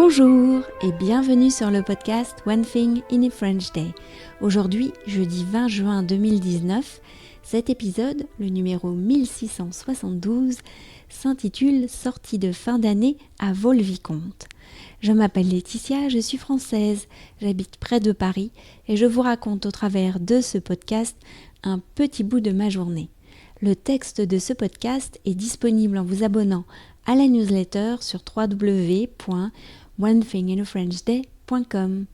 Bonjour et bienvenue sur le podcast One Thing in a French Day. Aujourd'hui, jeudi 20 juin 2019, cet épisode, le numéro 1672, s'intitule « Sortie de fin d'année à Vaux-le-Vicomte ». Je m'appelle Laetitia, je suis française, j'habite près de Paris et je vous raconte au travers de ce podcast un petit bout de ma journée. Le texte de ce podcast est disponible en vous abonnant à la newsletter sur www.onethinginafrenchday.com.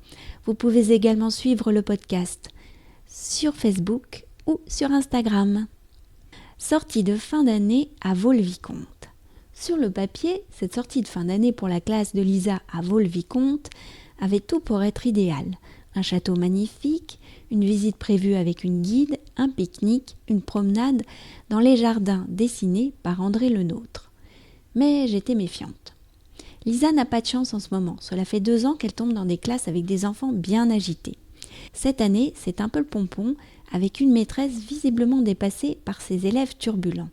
Vous pouvez également suivre le podcast sur Facebook ou sur Instagram. Sortie de fin d'année à Vaux-le-Vicomte. Sur le papier, cette sortie de fin d'année pour la classe de Lisa à Vaux-le-Vicomte avait tout pour être idéal. Un château magnifique, une visite prévue avec une guide, un pique-nique, une promenade dans les jardins dessinés par André Lenôtre. Mais j'étais méfiante. Lisa n'a pas de chance en ce moment. Cela fait 2 ans qu'elle tombe dans des classes avec des enfants bien agités. Cette année, c'est un peu le pompon, avec une maîtresse visiblement dépassée par ses élèves turbulents.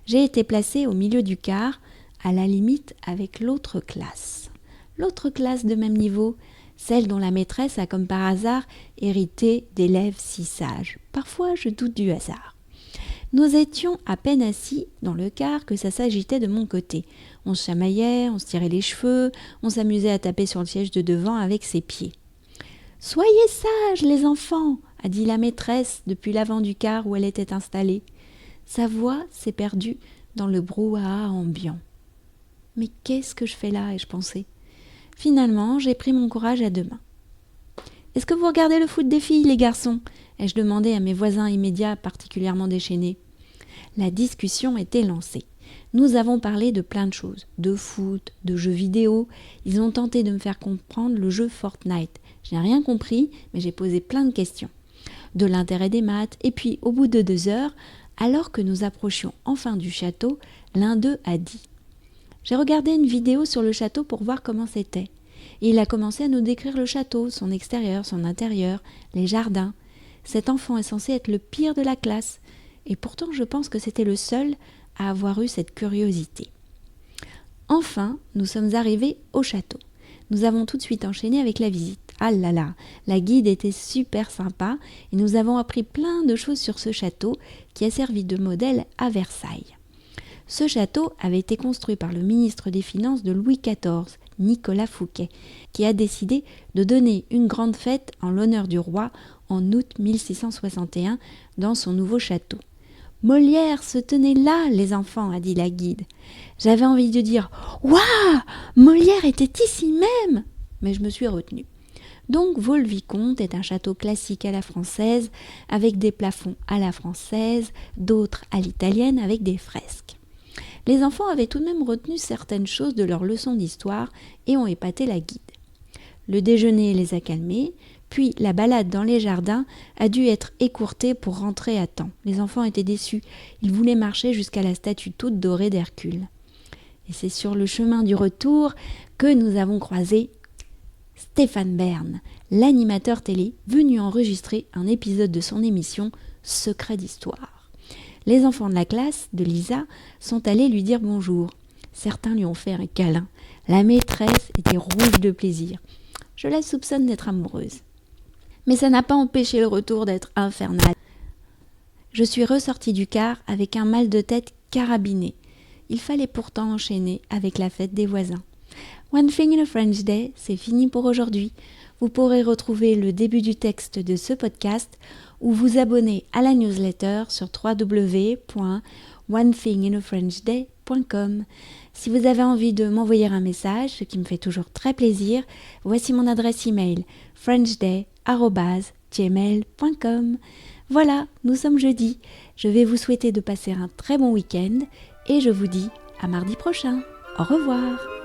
J'ai été placée au milieu du quart, à la limite avec l'autre classe. L'autre classe de même niveau, celle dont la maîtresse a comme par hasard hérité d'élèves si sages. Parfois, je doute du hasard. Nous étions à peine assis dans le quart que ça s'agitait de mon côté. On se chamaillait, on se tirait les cheveux, on s'amusait à taper sur le siège de devant avec ses pieds. « Soyez sages, les enfants !» a dit la maîtresse depuis l'avant du quart où elle était installée. Sa voix s'est perdue dans le brouhaha ambiant. « Mais qu'est-ce que je fais là ?» ai-je pensé. Finalement, j'ai pris mon courage à 2 mains. « Est-ce que vous regardez le foot des filles, les garçons ?» ai-je demandé à mes voisins immédiats particulièrement déchaînés. La discussion était lancée. Nous avons parlé de plein de choses, de foot, de jeux vidéo. Ils ont tenté de me faire comprendre le jeu Fortnite. Je n'ai rien compris, mais j'ai posé plein de questions. De l'intérêt des maths, et puis au bout de 2 heures, alors que nous approchions enfin du château, l'un d'eux a dit « J'ai regardé une vidéo sur le château pour voir comment c'était. » Et il a commencé à nous décrire le château, son extérieur, son intérieur, les jardins. Cet enfant est censé être le pire de la classe, et pourtant je pense que c'était le seul à avoir eu cette curiosité. Enfin, nous sommes arrivés au château. Nous avons tout de suite enchaîné avec la visite. Ah là là, la guide était super sympa et nous avons appris plein de choses sur ce château qui a servi de modèle à Versailles. Ce château avait été construit par le ministre des Finances de Louis XIV, Nicolas Fouquet, qui a décidé de donner une grande fête en l'honneur du roi en août 1661 dans son nouveau château. « Molière se tenait là, les enfants », a dit la guide. J'avais envie de dire « Waouh, Molière était ici même !» mais je me suis retenue. Donc Vaux-le-Vicomte est un château classique à la française, avec des plafonds à la française, d'autres à l'italienne avec des fresques. Les enfants avaient tout de même retenu certaines choses de leur leçon d'histoire et ont épaté la guide. Le déjeuner les a calmés, puis la balade dans les jardins a dû être écourtée pour rentrer à temps. Les enfants étaient déçus, ils voulaient marcher jusqu'à la statue toute dorée d'Hercule. Et c'est sur le chemin du retour que nous avons croisé Stéphane Bern, l'animateur télé venu enregistrer un épisode de son émission Secret d'Histoire. Les enfants de la classe de Lisa sont allés lui dire bonjour. Certains lui ont fait un câlin. La maîtresse était rouge de plaisir. Je la soupçonne d'être amoureuse. Mais ça n'a pas empêché le retour d'être infernal. Je suis ressortie du car avec un mal de tête carabiné. Il fallait pourtant enchaîner avec la fête des voisins. One Thing in a French Day, c'est fini pour aujourd'hui. Vous pourrez retrouver le début du texte de ce podcast ou vous abonner à la newsletter sur www.onethinginafrenchday.com. Si vous avez envie de m'envoyer un message, ce qui me fait toujours très plaisir, voici mon adresse email frenchday@gmail.com. Voilà, nous sommes jeudi. Je vais vous souhaiter de passer un très bon week-end et je vous dis à mardi prochain. Au revoir.